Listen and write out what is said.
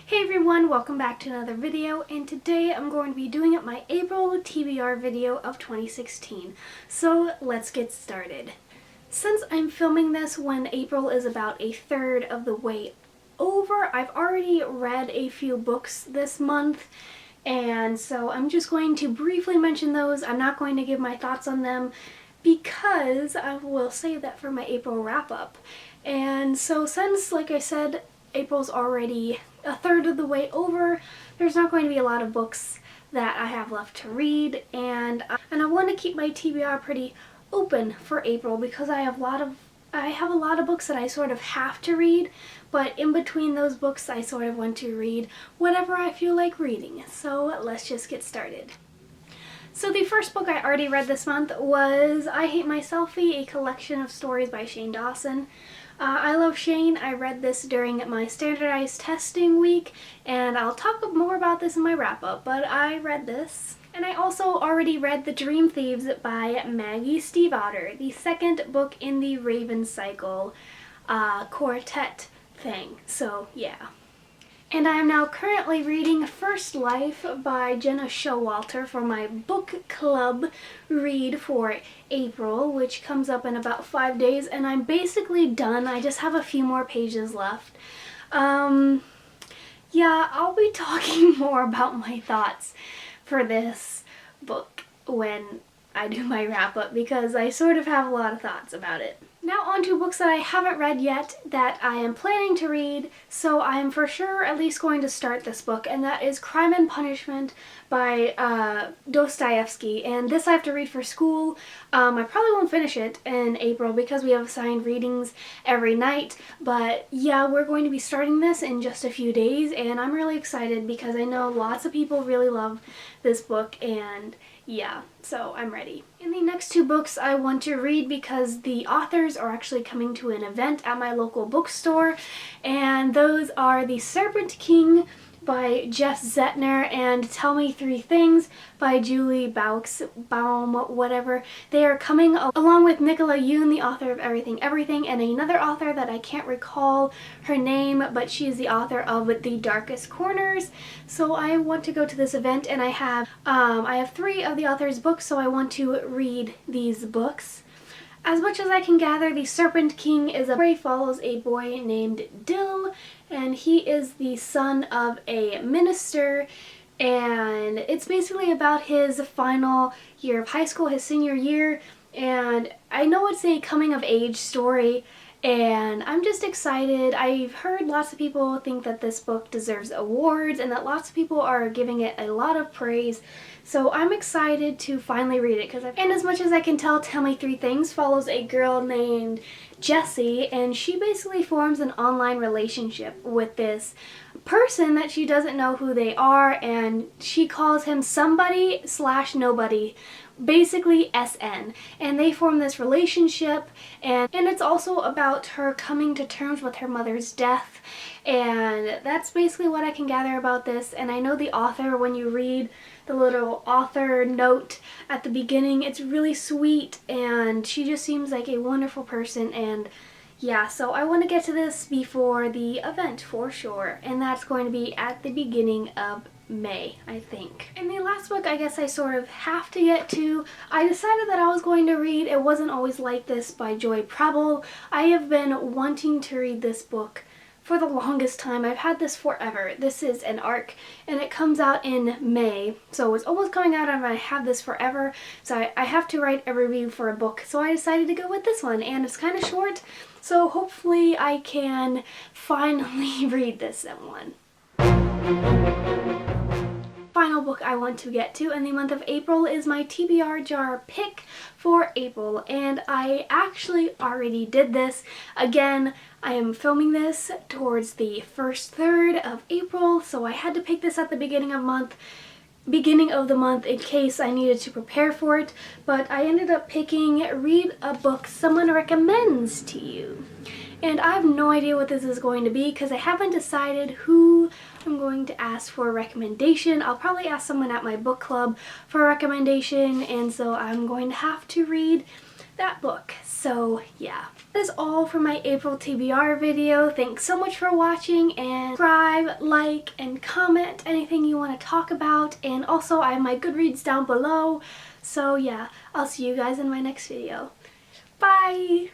Hey everyone, welcome back to another video, and today I'm going to be doing my April TBR video of 2016. So let's get started. Since I'm filming this when April is about a third of the way over, I've already read a few books this month, and so I'm just going to briefly mention those. I'm not going to give my thoughts on them because I will save that for my April wrap-up. And so since, like I said, April's already a third of the way over, there's not going to be a lot of books that I have left to read, and I want to keep my TBR pretty open for April because I have a lot of books that I sort of have to read, but in between those books I sort of want to read whatever I feel like reading. So let's just get started. So the first book I already read this month was I Hate My Selfie, a collection of stories by Shane Dawson. I love Shane. I read this during my standardized testing week, and I'll talk more about this in my wrap-up, but I read this. And I also already read The Dream Thieves by Maggie Stiefvater, the second book in the Raven Cycle quartet thing, so yeah. And I am now currently reading First Life by Jenna Showalter for my book club read for April, which comes up in about 5 days, and I'm basically done. I just have a few more pages left. Yeah, I'll be talking more about my thoughts for this book when I do my wrap-up because I sort of have a lot of thoughts about it. Now on to books that I haven't read yet that I am planning to read, so I am for sure at least going to start this book, and that is Crime and Punishment by Dostoevsky, and this I have to read for school. I probably won't finish it in April because we have assigned readings every night, but yeah, we're going to be starting this in just a few days, and I'm really excited because I know lots of people really love this book, and yeah, so I'm ready. In the next two books I want to read because the authors are actually coming to an event at my local bookstore, and those are The Serpent King by Jeff Zettner and Tell Me Three Things by Julie Baum, whatever. They are coming along with Nicola Yoon, the author of Everything Everything, and another author that I can't recall her name, but she is the author of The Darkest Corners. So I want to go to this event, and I have three of the author's books, so I want to read these books. As much as I can gather, The Serpent King is a story follows a boy named Dill, and he is the son of a minister, and it's basically about his final year of high school, his senior year, and I know it's a coming-of-age story, and I'm just excited. I've heard lots of people think that this book deserves awards and that lots of people are giving it a lot of praise. So I'm excited to finally read it and as much as I can tell, Tell Me Three Things follows a girl named Jessie, and she basically forms an online relationship with this person that she doesn't know who they are, and she calls him somebody slash nobody, basically SN, and they form this relationship, and it's also about her coming to terms with her mother's death, and that's basically what I can gather about this. And I know the author, when you read the little author note at the beginning, it's really sweet, and she just seems like a wonderful person, and yeah, so I want to get to this before the event for sure, and that's going to be at the beginning of May, I think. And the last book I guess I sort of have to get to, I decided that I was going to read It Wasn't Always Like This by Joy Preble. I have been wanting to read this book for the longest time. I've had this forever. This is an ARC, and it comes out in May, so it's almost coming out and I have this forever, so I have to write a review for a book, so I decided to go with this one, and it's kind of short, so hopefully I can finally read this one. Final book I want to get to in the month of April is my TBR jar pick for April, and I actually already did this. Again, I am filming this towards the first third of April, so I had to pick this at the beginning of the month in case I needed to prepare for it, but I ended up picking Read a Book Someone Recommends to You. And I have no idea what this is going to be because I haven't decided who I'm going to ask for a recommendation. I'll probably ask someone at my book club for a recommendation, and so I'm going to have to read that book. So yeah, that is all for my April TBR video. Thanks so much for watching, and subscribe, like, and comment anything you want to talk about. And also I have my Goodreads down below. So yeah, I'll see you guys in my next video. Bye!